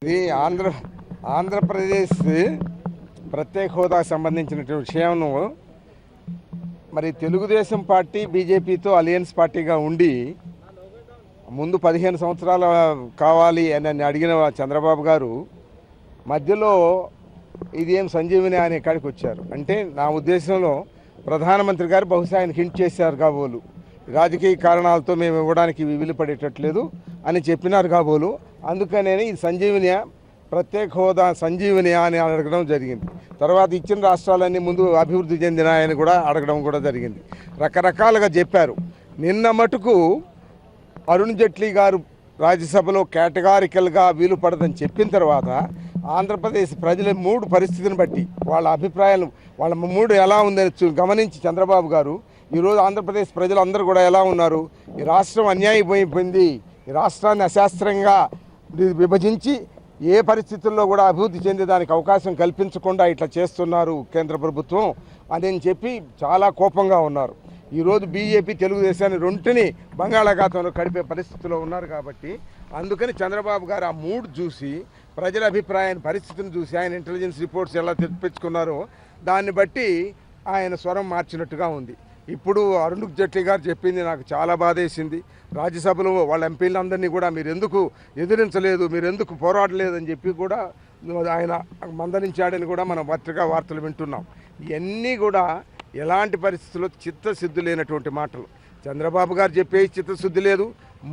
ఇది ఆంధ్రప్రదేశ్ ప్రత్యేక హోదాకు సంబంధించినటువంటి విషయం. మరి తెలుగుదేశం పార్టీ బీజేపీతో అలయన్స్ పార్టీగా ఉండి ముందు 15 సంవత్సరాలు కావాలి అని అడిగిన చంద్రబాబు గారు మధ్యలో ఇదేం సంజీవని అనే కాడికి వచ్చారు. అంటే నా ఉద్దేశంలో ప్రధానమంత్రి గారు బహుశా ఆయన హింట్ చేశారు కాబోలు, రాజకీయ కారణాలతో మేము ఇవ్వడానికి వీలు పడేటట్లేదు అని చెప్పినారు కాబోలు. అందుకనే ఇది సంజీవని ప్రత్యేక హోదా సంజీవని అని అడగడం జరిగింది. తర్వాత ఇచ్చిన రాష్ట్రాలన్నీ ముందు అభివృద్ధి చెందినాయని కూడా అడగడం కూడా జరిగింది. రకరకాలుగా చెప్పారు. నిన్న మటుకు అరుణ్ జైట్లీ గారు రాజ్యసభలో కేటగారికల్గా వీలు పడదని చెప్పిన తర్వాత ఆంధ్రప్రదేశ్ ప్రజల మూడు పరిస్థితిని బట్టి వాళ్ళ అభిప్రాయాలు వాళ్ళ మూడు ఎలా ఉందని గమనించి చంద్రబాబు గారు ఈరోజు ఆంధ్రప్రదేశ్ ప్రజలందరూ కూడా ఎలా ఉన్నారు, ఈ రాష్ట్రం అన్యాయమైపోయింది, ఈ రాష్ట్రాన్ని అశాస్త్రంగా విభజించి ఏ పరిస్థితుల్లో కూడా అభివృద్ధి చెందేదానికి అవకాశం కల్పించకుండా ఇట్లా చేస్తున్నారు కేంద్ర ప్రభుత్వం అని చెప్పి చాలా కోపంగా ఉన్నారు. ఈరోజు బీజేపీ తెలుగుదేశాన్ని రెంటిని బంగాళాఖాతంలో కడిపే పరిస్థితిలో ఉన్నారు. కాబట్టి అందుకని చంద్రబాబు గారు ఆ మూడు చూసి ప్రజల అభిప్రాయాన్ని పరిస్థితిని చూసి ఆయన ఇంటెలిజెన్స్ రిపోర్ట్స్ ఎలా తెప్పించుకున్నారో దాన్ని బట్టి ఆయన స్వరం మార్చినట్టుగా ఉంది. ఇప్పుడు అరుణ్ జైట్లీ గారు చెప్పింది నాకు చాలా బాధేసింది. రాజ్యసభలో వాళ్ళ ఎంపీలందరినీ కూడా మీరు ఎందుకు ఎదిరించలేదు, మీరు ఎందుకు పోరాడలేదని చెప్పి కూడా ఆయన మందలించాడని కూడా మనం పత్రికా వార్తలు వింటున్నాం. ఇవన్నీ కూడా ఎలాంటి పరిస్థితుల్లో చిత్తశుద్ధి లేనటువంటి మాటలు. చంద్రబాబు గారు చెప్పే చిత్తశుద్ధి లేదు,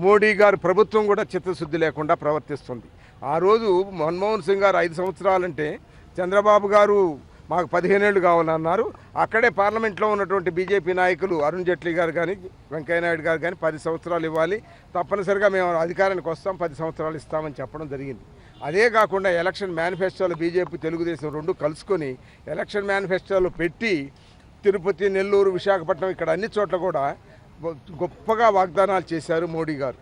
మోడీ గారు ప్రభుత్వం కూడా చిత్తశుద్ధి లేకుండా ప్రవర్తిస్తుంది. ఆ రోజు మన్మోహన్ సింగ్ గారు 5 సంవత్సరాలంటే చంద్రబాబు గారు మాకు 15 ఏళ్ళు కావాలన్నారు. అక్కడే పార్లమెంట్లో ఉన్నటువంటి బీజేపీ నాయకులు అరుణ్ జైట్లీ గారు కానీ వెంకయ్యనాయుడు గారు కానీ 10 సంవత్సరాలు ఇవ్వాలి, తప్పనిసరిగా మేము అధికారానికి వస్తాం, 10 సంవత్సరాలు ఇస్తామని చెప్పడం జరిగింది. అదే కాకుండా ఎలక్షన్ మేనిఫెస్టోలో బీజేపీ తెలుగుదేశం రెండు కలుసుకొని ఎలక్షన్ మేనిఫెస్టోలో పెట్టి తిరుపతి, నెల్లూరు, విశాఖపట్నం ఇక్కడ అన్ని చోట్ల కూడా గొప్పగా వాగ్దానాలు చేశారు మోడీ గారు.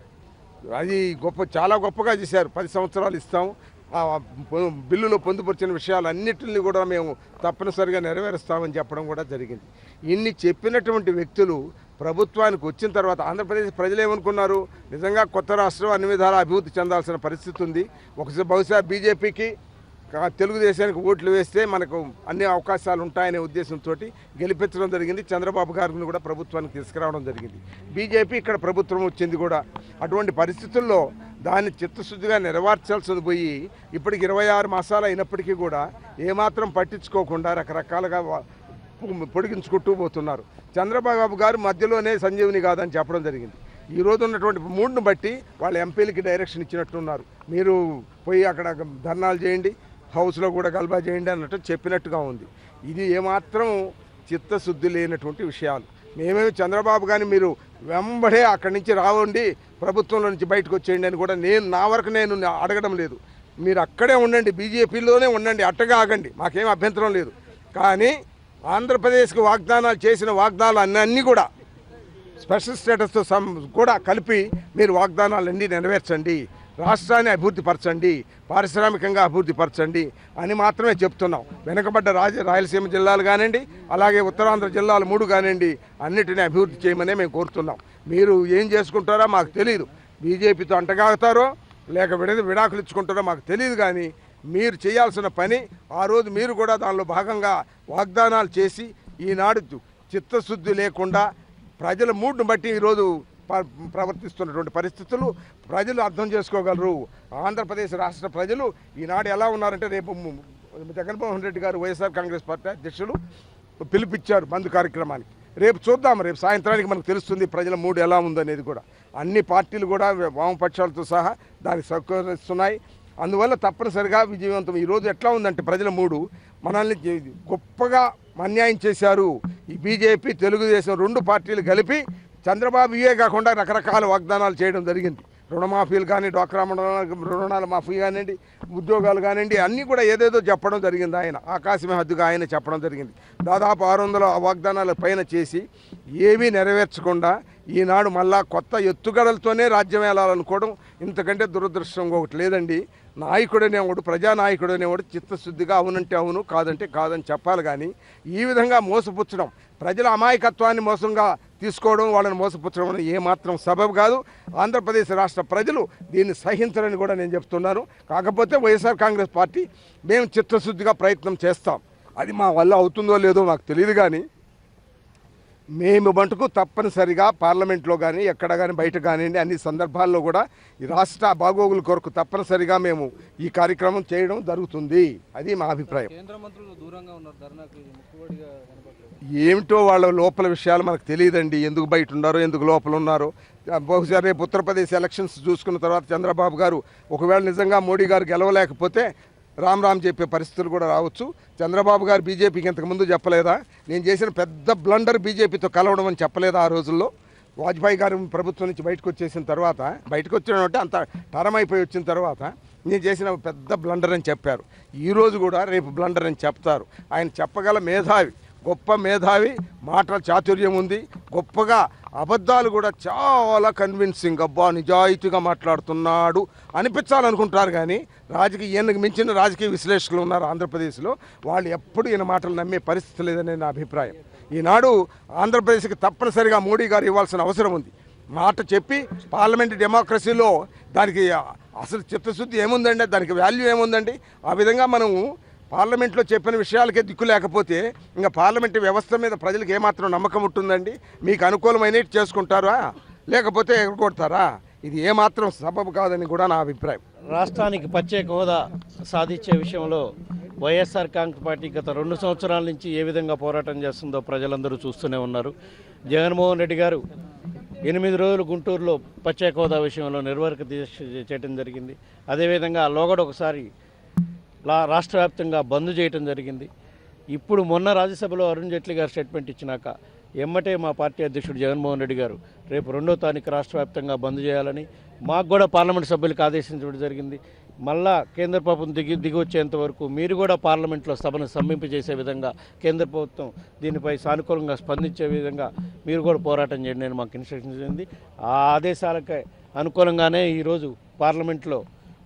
అది చాలా గొప్పగా చేశారు. 10 సంవత్సరాలు ఇస్తాం, బిల్లులో పొందుపరిచిన విషయాలన్నింటినీ కూడా మేము తప్పనిసరిగా నెరవేరుస్తామని చెప్పడం కూడా జరిగింది. ఇన్ని చెప్పినటువంటి వ్యక్తులు ప్రభుత్వానికి వచ్చిన తర్వాత ఆంధ్రప్రదేశ్ ప్రజలు ఏమనుకున్నారు, నిజంగా కొత్త రాష్ట్రం అన్ని విధాలా అభివృద్ధి చెందాల్సిన పరిస్థితి ఉంది, బహుశా బీజేపీకి తెలుగుదేశానికి ఓట్లు వేస్తే మనకు అన్ని అవకాశాలు ఉంటాయనే ఉద్దేశంతో గెలిపించడం జరిగింది. చంద్రబాబు గారిని కూడా ప్రభుత్వానికి తీసుకురావడం జరిగింది. బీజేపీ ఇక్కడ ప్రభుత్వం వచ్చింది కూడా. అటువంటి పరిస్థితుల్లో దాన్ని చిత్తశుద్ధిగా నెరవేర్చాల్సింది పోయి ఇప్పటికి 26 మాసాలు అయినప్పటికీ కూడా ఏమాత్రం పట్టించుకోకుండా రకరకాలుగా పొడిగించుకుంటూ పోతున్నారు. చంద్రబాబు గారు మధ్యలోనే సంజీవని కాదని చెప్పడం జరిగింది. ఈరోజు ఉన్నటువంటి మూడును బట్టి వాళ్ళ ఎంపీలకి డైరెక్షన్ ఇచ్చినట్టున్నారు, మీరు పోయి అక్కడ ధర్నాలు చేయండి, హౌస్లో కూడా గల్బా చేయండి అన్నట్టు చెప్పినట్టుగా ఉంది. ఇది ఏమాత్రం చిత్తశుద్ధి లేనటువంటి విషయాలు. మేమేమి చంద్రబాబు కానీ మీరు వెంబడే అక్కడి నుంచి రావండి, ప్రభుత్వంలో నుంచి బయటకు వచ్చేయండి అని కూడా నా వరకు నేను అడగడం లేదు. మీరు అక్కడే ఉండండి, బీజేపీలోనే ఉండండి, అట్టగా ఆగండి, మాకేం అభ్యంతరం లేదు. కానీ ఆంధ్రప్రదేశ్కి వాగ్దానాలు చేసిన వాగ్దానాలు అన్నీ కూడా స్పెషల్ స్టేటస్తో కూడా కలిపి మీరు వాగ్దానాలన్నీ నెరవేర్చండి, రాష్ట్రాన్ని అభివృద్ధి పరచండి, పారిశ్రామికంగా అభివృద్ధి పరచండి అని మాత్రమే చెప్తున్నాం. వెనుకబడ్డ రాయలసీమ జిల్లాలు కానివ్వండి, అలాగే ఉత్తరాంధ్ర జిల్లాలు 3 కానివ్వండి, అన్నిటినీ అభివృద్ధి చేయమనే మేము కోరుతున్నాం. మీరు ఏం చేసుకుంటారో మాకు తెలియదు, బీజేపీతో అంటగాగుతారో లేక విడాకులు ఇచ్చుకుంటారో మాకు తెలియదు. కానీ మీరు చేయాల్సిన పని ఆ రోజు మీరు కూడా దానిలో భాగంగా వాగ్దానాలు చేసి ఈనాడు చిత్తశుద్ధి లేకుండా ప్రజల మూడ్ను బట్టి ఈరోజు ప్రవర్తిస్తున్నటువంటి పరిస్థితులు ప్రజలు అర్థం చేసుకోగలరు. ఆంధ్రప్రదేశ్ రాష్ట్ర ప్రజలు ఈనాడు ఎలా ఉన్నారంటే, రేపు జగన్మోహన్ రెడ్డి గారు వైఎస్ఆర్ కాంగ్రెస్ పార్టీ అధ్యక్షులు పిలిపించారు బంద్ కార్యక్రమానికి. రేపు చూద్దాం, రేపు సాయంత్రానికి మనకు తెలుస్తుంది ప్రజల మూడు ఎలా ఉందనేది కూడా. అన్ని పార్టీలు కూడా వామపక్షాలతో సహా దానికి సహకరిస్తున్నాయి. అందువల్ల తప్పనిసరిగా విజయవంతం. ఈరోజు ఎట్లా ఉందంటే ప్రజల మూడు మనల్ని గొప్పగా అన్యాయం చేశారు ఈ బీజేపీ తెలుగుదేశం 2 పార్టీలు కలిపి. చంద్రబాబు ఇవే కాకుండా రకరకాల వాగ్దానాలు చేయడం జరిగింది. రుణమాఫీలు కానీ, డ్వాక్రా రుణాల మాఫీ కానివ్వండి, ఉద్యోగాలు కానివ్వండి, అన్నీ కూడా ఏదేదో చెప్పడం జరిగింది. ఆయన ఆకాశమే హద్దుగా ఆయన చెప్పడం జరిగింది. దాదాపు 600 వాగ్దానాల పైన చేసి ఏమీ నెరవేర్చకుండా ఈనాడు మళ్ళా కొత్త ఎత్తుగడలతోనే రాజ్యం వెళ్ళాలనుకోవడం ఇంతకంటే దురదృష్టం ఒకటి లేదండి. నాయకుడనేవాడు, ప్రజానాయకుడనేవాడు చిత్తశుద్ధిగా అవునంటే అవును, కాదంటే కాదని చెప్పాలి. కానీ ఈ విధంగా మోసపుచ్చడం, ప్రజల అమాయకత్వాన్ని మోసంగా తీసుకోవడం, వాళ్ళని మోసపుచ్చడం అనేది ఏమాత్రం సబబు కాదు. ఆంధ్రప్రదేశ్ రాష్ట్ర ప్రజలు దీన్ని సహించరని కూడా నేను చెప్తున్నాను. కాకపోతే వైఎస్ఆర్ కాంగ్రెస్ పార్టీ మేము చిత్తశుద్ధిగా ప్రయత్నం చేస్తాం. అది మా వల్ల అవుతుందో లేదో నాకు తెలియదు, కానీ మేము మటుకు తప్పనిసరిగా పార్లమెంట్లో కానీ ఎక్కడ కానీ బయట కానివ్వండి అన్ని సందర్భాల్లో కూడా ఈ రాష్ట్ర బాగోగుల కొరకు తప్పనిసరిగా మేము ఈ కార్యక్రమం చేయడం జరుగుతుంది. అది మా అభిప్రాయం. కేంద్ర మంత్రులు దూరంగా ఉన్నారు, ధర్నాకి ముక్కుబడిగా కనపడలేదు. ఏమిటో వాళ్ళ లోపల విషయాలు మనకు తెలియదండి. ఎందుకు బయట ఉన్నారో, ఎందుకు లోపల ఉన్నారో. బహుశా రేపు ఉత్తరప్రదేశ్ ఎలక్షన్స్ చూసుకున్న తర్వాత చంద్రబాబు గారు ఒకవేళ నిజంగా మోడీ గారు గెలవలేకపోతే రామ్ చెప్పే పరిస్థితులు కూడా రావచ్చు. చంద్రబాబు గారు బీజేపీకి ఇంతకుముందు చెప్పలేదా, నేను చేసిన పెద్ద బ్లండర్ బీజేపీతో కలవడం అని చెప్పలేదా ఆ రోజుల్లో? వాజ్పేయి గారు ప్రభుత్వం నుంచి బయటకు వచ్చేసిన తర్వాత, బయటకు వచ్చడం అంటే అంత టర్మ్ అయిపోయి వచ్చిన తర్వాత నేను చేసిన పెద్ద బ్లండర్ అని చెప్పారు. ఈరోజు కూడా రేపు బ్లండర్ అని చెప్తారు. ఆయన చెప్పగల మేధావి, గొప్ప మేధావి, మాటల చాతుర్యం ఉంది, గొప్పగా అబద్ధాలు కూడా చాలా కన్విన్సింగ్, అబ్బా నిజాయితీగా మాట్లాడుతున్నాడు అనిపించాలనుకుంటారు. కానీ ఈయనకు మించిన రాజకీయ విశ్లేషకులు ఉన్నారు ఆంధ్రప్రదేశ్లో, వాళ్ళు ఎప్పుడు ఈయన మాటలు నమ్మే పరిస్థితి లేదని నా అభిప్రాయం. ఈనాడు ఆంధ్రప్రదేశ్కి తప్పనిసరిగా మోడీ గారు ఇవ్వాల్సిన అవసరం ఉంది. మాట చెప్పి పార్లమెంట్ డెమోక్రసీలో దానికి అసలు చిత్తశుద్ధి ఏముందండి, దానికి వాల్యూ ఏముందండి? ఆ విధంగా మనము పార్లమెంట్లో చెప్పిన విషయాలకే దిక్కు లేకపోతే ఇంకా పార్లమెంటు వ్యవస్థ మీద ప్రజలకు ఏమాత్రం నమ్మకం ఉంటుందండి? మీకు అనుకూలమైనవి చేసుకుంటారా, లేకపోతే ఎగరగొడతారా? ఇది ఏమాత్రం సబబు కాదని కూడా నా అభిప్రాయం. రాష్ట్రానికి ప్రత్యేక హోదా సాధించే విషయంలో వైఎస్ఆర్ కాంగ్రెస్ పార్టీ గత 2 సంవత్సరాల నుంచి ఏ విధంగా పోరాటం చేస్తుందో ప్రజలందరూ చూస్తూనే ఉన్నారు. జగన్మోహన్ రెడ్డి గారు 8 రోజులు గుంటూరులో ప్రత్యేక హోదా విషయంలో నిర్వాహక దీక్ష చేయడం జరిగింది. అదేవిధంగా లోగడ ఒకసారి రాష్ట్ర వ్యాప్తంగా బంద్ చేయడం జరిగింది. ఇప్పుడు మొన్న రాజ్యసభలో అరుణ్ జైట్లీ గారు స్టేట్మెంట్ ఇచ్చినాక ఎమ్మటే మా పార్టీ అధ్యక్షుడు జగన్మోహన్ రెడ్డి గారు రేపు 2వ తారీఖు రాష్ట్ర వ్యాప్తంగా బంద్ చేయాలని మాకు కూడా పార్లమెంట్ సభ్యులకు ఆదేశించడం జరిగింది. మళ్ళా కేంద్ర ప్రభుత్వం దిగి వచ్చేంత వరకు మీరు కూడా పార్లమెంట్లో సభను స్తంభింపజేసే విధంగా కేంద్ర ప్రభుత్వం దీనిపై సానుకూలంగా స్పందించే విధంగా మీరు కూడా పోరాటం చేయండి అని మాకు ఇన్స్ట్రక్షన్ జరిగింది. ఆ ఆదేశాలకే అనుకూలంగానే ఈరోజు పార్లమెంట్లో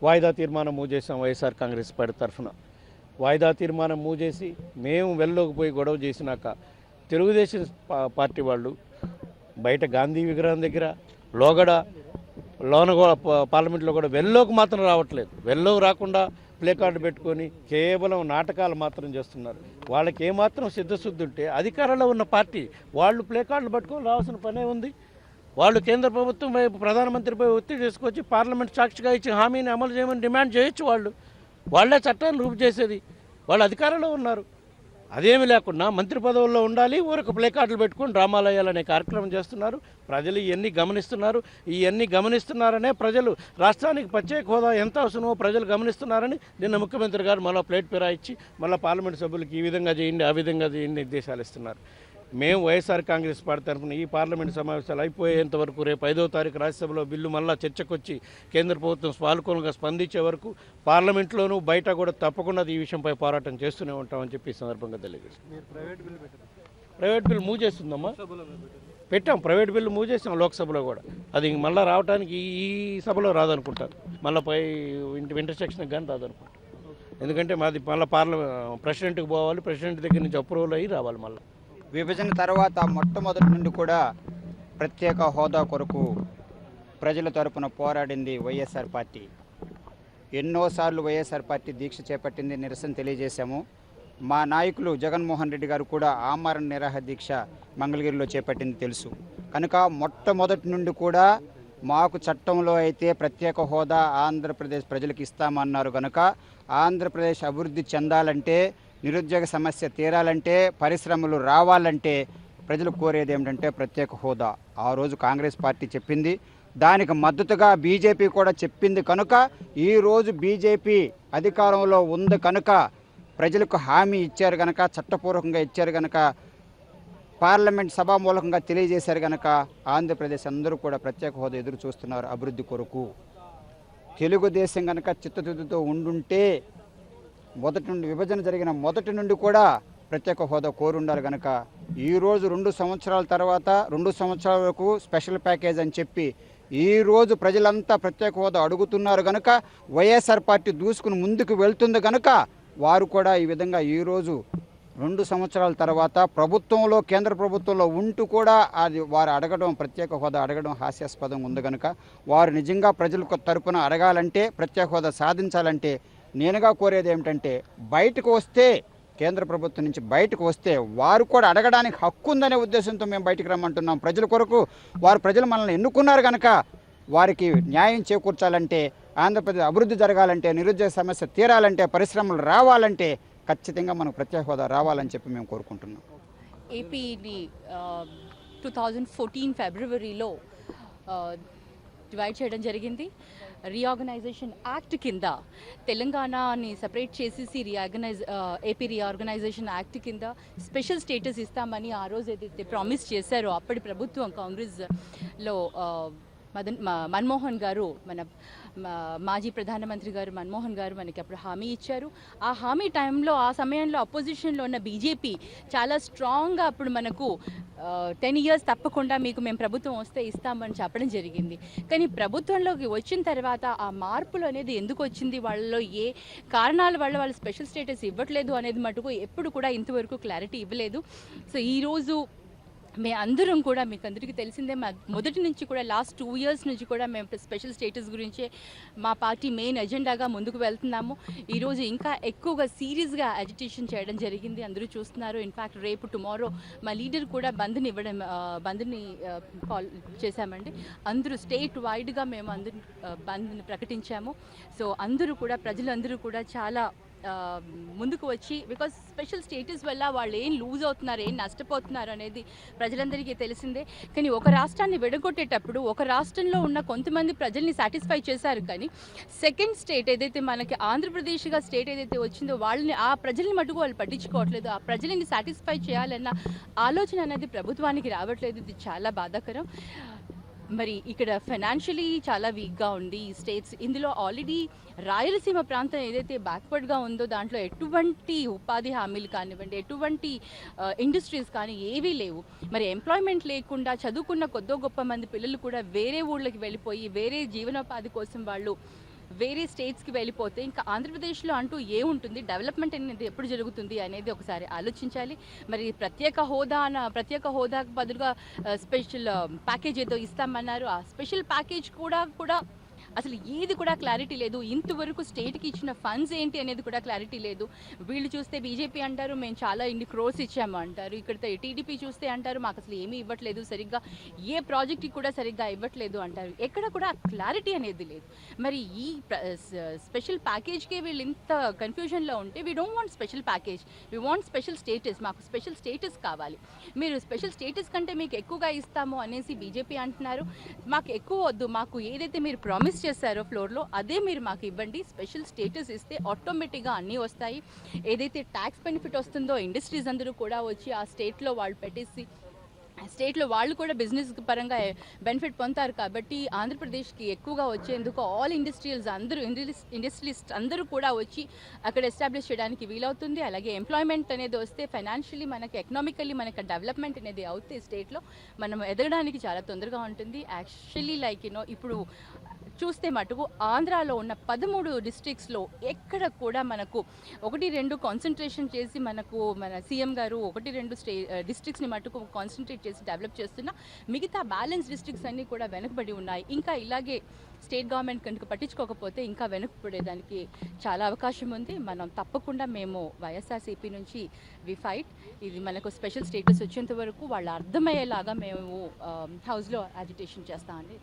వాయిదా తీర్మానం మూవ్ చేసాం. వైఎస్ఆర్ కాంగ్రెస్ పార్టీ తరఫున వాయిదా తీర్మానం మూవ్ చేసి మేము వెళ్ళలోకి పోయి గొడవ చేసినాక తెలుగుదేశం పార్టీ వాళ్ళు బయట గాంధీ విగ్రహం దగ్గర లోగడ లోన పార్లమెంట్లో కూడా వెళ్ళలోకి మాత్రం రావట్లేదు. వెళ్ళలోకి రాకుండా ప్లే కార్డు పెట్టుకొని కేవలం నాటకాలు మాత్రం చేస్తున్నారు. వాళ్ళకి ఏమాత్రం సిద్ధశుద్ధి ఉంటే అధికారంలో ఉన్న పార్టీ వాళ్ళు ప్లే కార్డులు పట్టుకొని రావాల్సిన పనే ఉంది. వాళ్ళు కేంద్ర ప్రభుత్వం ప్రధానమంత్రిపై ఒత్తిడి తీసుకొచ్చి పార్లమెంట్ సాక్షిగా ఇచ్చి హామీని అమలు చేయమని డిమాండ్ చేయొచ్చు. వాళ్ళే చట్టాన్ని రూపు చేసేది. వాళ్ళు అధికారంలో ఉన్నారు. అదేమీ లేకుండా మంత్రి పదవుల్లో ఉండాలి, ఊరికి ప్లే కార్డులు పెట్టుకొని డ్రామాలు వేయాలనే కార్యక్రమం చేస్తున్నారు. ప్రజలు ఇవన్నీ గమనిస్తున్నారు. ఇవన్నీ గమనిస్తున్నారనే ప్రజలు రాష్ట్రానికి ప్రత్యేక హోదా ఎంత అవసరమో ప్రజలు గమనిస్తున్నారని నిన్న ముఖ్యమంత్రి గారు మళ్ళీ ప్లేట్ పిరాయించి మళ్ళీ పార్లమెంట్ సభ్యులకు ఈ విధంగా చేయండి, ఆ విధంగా చేయండి నిర్దేశాలు ఇస్తున్నారు. మేము వైఎస్ఆర్ కాంగ్రెస్ పార్టీ తరఫున ఈ పార్లమెంట్ సమావేశాలు అయిపోయేంత వరకు రేపు 5వ తారీఖు రాజ్యసభలో బిల్లు మళ్ళా చర్చకొచ్చి కేంద్ర ప్రభుత్వం సానుకూలంగా స్పందించే వరకు పార్లమెంట్లోనూ బయట కూడా తప్పకుండా ఈ విషయంపై పోరాటం చేస్తూనే ఉంటామని చెప్పి ఈ సందర్భంగా తెలియజేస్తాం. ప్రైవేట్ బిల్లు మూవ్ చేస్తుందమ్మా, పెట్టాం. ప్రైవేట్ బిల్లు మూవ్ చేసాం లోక్సభలో కూడా. అది మళ్ళీ రావడానికి ఈ సభలో రాదనుకుంటారు. మళ్ళీ పై ఇంటర్ సెక్షన్కి కానీ రాదనుకుంటారు. ఎందుకంటే మాది మళ్ళీ ప్రెసిడెంట్కి పోవాలి, ప్రెసిడెంట్ దగ్గర నుంచి అప్రూవల్ అయ్యి రావాలి. మళ్ళీ విభజన తర్వాత మొట్టమొదటి నుండి కూడా ప్రత్యేక హోదా కొరకు ప్రజల తరపున పోరాడింది వైఎస్ఆర్ పార్టీ. ఎన్నోసార్లు వైఎస్ఆర్ పార్టీ దీక్ష చేపట్టింది, నిరసన తెలియజేశాము. మా నాయకులు జగన్మోహన్ రెడ్డి గారు కూడా ఆమరణ నిరాహార దీక్ష మంగళగిరిలో చేపట్టింది తెలుసు. కనుక మొట్టమొదటి నుండి కూడా మాకు చట్టంలో అయితే ప్రత్యేక హోదా ఆంధ్రప్రదేశ్ ప్రజలకు ఇస్తామన్నారు. కనుక ఆంధ్రప్రదేశ్ అభివృద్ధి చెందాలంటే, నిరుద్యోగ సమస్య తీరాలంటే, పరిశ్రమలు రావాలంటే ప్రజలు కోరేది ఏమిటంటే ప్రత్యేక హోదా. ఆ రోజు కాంగ్రెస్ పార్టీ చెప్పింది, దానికి మద్దతుగా బీజేపీ కూడా చెప్పింది. కనుక ఈరోజు బీజేపీ అధికారంలో ఉంది కనుక ప్రజలకు హామీ ఇచ్చారు కనుక, చట్టపూర్వకంగా ఇచ్చారు కనుక, పార్లమెంట్ సభామూలకంగా తెలియజేశారు కనుక ఆంధ్రప్రదేశ్ అందరూ కూడా ప్రత్యేక హోదా ఎదురు చూస్తున్నారు అభివృద్ధి కొరకు. తెలుగుదేశం కనుక చిత్తశుద్ధితో ఉండుంటే మొదటి నుండి విభజన జరిగిన మొదటి నుండి కూడా ప్రత్యేక హోదా కోరుండాలి. కనుక ఈరోజు 2 సంవత్సరాల తర్వాత 2 సంవత్సరాల వరకు స్పెషల్ ప్యాకేజ్ అని చెప్పి ఈరోజు ప్రజలంతా ప్రత్యేక హోదా అడుగుతున్నారు కనుక వైఎస్ఆర్ పార్టీ దూసుకుని ముందుకు వెళ్తుంది కనుక వారు కూడా ఈ విధంగా ఈరోజు 2 సంవత్సరాల తర్వాత ప్రభుత్వంలో కేంద్ర ప్రభుత్వంలో ఉంటూ కూడా అది వారు అడగడం, ప్రత్యేక హోదా అడగడం హాస్యాస్పదంగా ఉంది కనుక వారు నిజంగా ప్రజల తరపున అడగాలంటే, ప్రత్యేక హోదా సాధించాలంటే నేనుగా కోరేది ఏమిటంటే, బయటకు వస్తే, కేంద్ర ప్రభుత్వం నుంచి బయటకు వస్తే వారు కూడా అడగడానికి హక్కు ఉందనే ఉద్దేశంతో మేము బయటికి రమ్మంటున్నాం. ప్రజల కొరకు ప్రజలు మనల్ని ఎన్నుకున్నారు కనుక వారికి న్యాయం చేకూర్చాలంటే, ఆంధ్రప్రదేశ్ అభివృద్ధి జరగాలంటే, నిరుద్యోగ సమస్య తీరాలంటే, పరిశ్రమలు రావాలంటే ఖచ్చితంగా మనకు ప్రత్యేక హోదా రావాలని చెప్పి మేము కోరుకుంటున్నాం. ఏపీని 2014 ఫిబ్రవరిలో డివైడ్ చేయడం జరిగింది. రీఆర్గనైజేషన్ యాక్ట్ కింద తెలంగాణని సపరేట్ చేసేసి ఏపీ రీఆర్గనైజేషన్ యాక్ట్ కింద స్పెషల్ స్టేటస్ ఇస్తామని ఆ రోజు ఏదైతే ప్రామిస్ చేశారో అప్పటి ప్రభుత్వం కాంగ్రెస్లో మన్మోహన్ గారు, మన మాజీ ప్రధానమంత్రి గారు మన్మోహన్ గారు మనకి అప్పుడు హామీ ఇచ్చారు. ఆ హామీ టైంలో, ఆ సమయంలో అపోజిషన్లో ఉన్న బీజేపీ చాలా స్ట్రాంగ్గా అప్పుడు మనకు 10 years తప్పకుండా మీకు మేము ప్రభుత్వం వస్తే ఇస్తామని చెప్పడం జరిగింది. కానీ ప్రభుత్వంలోకి వచ్చిన తర్వాత ఆ మార్పులు అనేది ఎందుకు వచ్చింది, వాళ్ళలో ఏ కారణాల వల్ల వాళ్ళు స్పెషల్ స్టేటస్ ఇవ్వట్లేదు అనేది మటుకు ఎప్పుడు కూడా ఇంతవరకు క్లారిటీ ఇవ్వలేదు. సో ఈరోజు అందరం కూడా, మీకు అందరికీ తెలిసిందే, మొదటి నుంచి కూడా లాస్ట్ 2 years నుంచి కూడా మేము స్పెషల్ స్టేటస్ గురించే మా పార్టీ మెయిన్ ఎజెండాగా ముందుకు వెళ్తున్నాము. ఈరోజు ఇంకా ఎక్కువగా సీరియస్గా అజిటేషన్ చేయడం జరిగింది, అందరూ చూస్తున్నారు. ఇన్ఫ్యాక్ట్ రేపు టుమారో మా లీడర్ కూడా బంద్ని కాల్ చేశామండి. అందరూ స్టేట్ వైడ్గా మేము అందరూ బంద్ని ప్రకటించాము. సో అందరూ కూడా, ప్రజలందరూ కూడా చాలా ముందుకు వచ్చి, బికాజ్ స్పెషల్ స్టేటస్ వల్ల వాళ్ళు ఏం లూజ్ అవుతున్నారు, ఏం నష్టపోతున్నారు అనేది ప్రజలందరికీ తెలిసిందే. కానీ ఒక రాష్ట్రాన్ని విడగొట్టేటప్పుడు ఒక రాష్ట్రంలో ఉన్న కొంతమంది ప్రజల్ని సాటిస్ఫై చేశారు, కానీ సెకండ్ స్టేట్ ఏదైతే మనకి ఆంధ్రప్రదేశ్గా స్టేట్ ఏదైతే వచ్చిందో వాళ్ళని, ఆ ప్రజల్ని మటుకు వాళ్ళు పట్టించుకోవట్లేదు. ఆ ప్రజల్ని సాటిస్ఫై చేయాలన్న ఆలోచన అనేది ప్రభుత్వానికి రావట్లేదు. ఇది చాలా బాధాకరం. మరి ఇక్కడ ఫైనాన్షియలీ చాలా వీక్గా ఉంది ఈ స్టేట్స్. ఇందులో ఆల్రెడీ రాయలసీమ ప్రాంతం ఏదైతే బ్యాక్వర్డ్గా ఉందో దాంట్లో ఎటువంటి ఉపాధి హామీలు కానివ్వండి, ఎటువంటి ఇండస్ట్రీస్ కానీ ఏవీ లేవు. మరి ఎంప్లాయ్మెంట్ లేకుండా చదువుకున్న కొద్దో గొప్ప మంది పిల్లలు కూడా వేరే ఊళ్ళకి వెళ్ళిపోయి వేరే జీవనోపాధి కోసం వాళ్ళు వేరే స్టేట్స్కి వెళ్ళిపోతే ఇంకా ఆంధ్రప్రదేశ్లో అంటూ ఏముంటుంది, డెవలప్మెంట్ అనేది ఎప్పుడు జరుగుతుంది అనేది ఒకసారి ఆలోచించాలి. మరి ప్రత్యేక హోదాకు బదులుగా స్పెషల్ ప్యాకేజ్ ఏదో ఇస్తామన్నారు. ఆ స్పెషల్ ప్యాకేజ్ కూడా అసలు ఏది కూడా క్లారిటీ లేదు. ఇంతవరకు స్టేట్కి ఇచ్చిన ఫండ్స్ ఏంటి అనేది కూడా క్లారిటీ లేదు. వీళ్ళు చూస్తే బీజేపీ అంటారు మేము చాలా ఇన్ని క్రోర్స్ ఇచ్చాము అంటారు, ఇక్కడ టీడీపీ చూస్తే అంటారు మాకు అసలు ఏమీ ఇవ్వట్లేదు, సరిగ్గా ఏ ప్రాజెక్ట్కి కూడా సరిగ్గా ఇవ్వట్లేదు అంటారు. ఎక్కడ కూడా క్లారిటీ అనేది లేదు. మరి ఈ స్పెషల్ ప్యాకేజ్కే వీళ్ళు ఇంత కన్ఫ్యూజన్లో ఉంటే, we don't want special package, we want special status, మాకు స్పెషల్ స్టేటస్ కావాలి. మీరు స్పెషల్ స్టేటస్ కంటే మీకు ఎక్కువగా ఇస్తాము అనేసి బీజేపీ అంటున్నారు. మాకు ఎక్కువ వద్దు, మాకు ఏదైతే మీరు ప్రామిస్ చేశారో ఫ్లోర్లో అదే మీరు మాకు ఇవ్వండి. స్పెషల్ స్టేటస్ ఇస్తే ఆటోమేటిక్గా అన్నీ వస్తాయి. ఏదైతే ట్యాక్స్ బెనిఫిట్ వస్తుందో ఇండస్ట్రీస్ అందరూ కూడా వచ్చి ఆ స్టేట్లో వాళ్ళు పెట్టేసి స్టేట్లో వాళ్ళు కూడా బిజినెస్ పరంగా బెనిఫిట్ పొందుతారు. కాబట్టి ఆంధ్రప్రదేశ్కి ఎక్కువగా వచ్చేందుకు ఆల్ ఇండస్ట్రియలిస్ట్ అందరూ కూడా వచ్చి అక్కడ ఎస్టాబ్లిష్ చేయడానికి వీలవుతుంది. అలాగే ఎంప్లాయ్మెంట్ అనేది వస్తే ఫైనాన్షియలీ మనకి, ఎకనామికల్లీ మనకి డెవలప్మెంట్ అనేది అవుతే స్టేట్లో మనం ఎదగడానికి చాలా తొందరగా ఉంటుంది. యాక్చువల్లీ ఇప్పుడు చూస్తే మటుకు ఆంధ్రాలో ఉన్న 13 డిస్ట్రిక్ట్స్లో ఎక్కడ కూడా మనకు 1-2 కాన్సన్ట్రేషన్ చేసి మన సీఎం గారు 1-2 డిస్ట్రిక్ట్స్ని మటుకు కాన్సన్ట్రేట్ చేసి డెవలప్ చేస్తున్న మిగతా బ్యాలెన్స్ డిస్ట్రిక్ట్స్ అన్నీ కూడా వెనుకబడి ఉన్నాయి. ఇంకా ఇలాగే స్టేట్ గవర్నమెంట్ కనుక పట్టించుకోకపోతే ఇంకా వెనుకబడేదానికి చాలా అవకాశం ఉంది. మనం తప్పకుండా మేము వైఎస్ఆర్సీపీ నుంచి వి ఫైట్. ఇది మనకు స్పెషల్ స్టేటస్ వచ్చేంత వరకు వాళ్ళు అర్థమయ్యేలాగా మేము హౌస్లో అజిటేషన్ చేస్తామండి.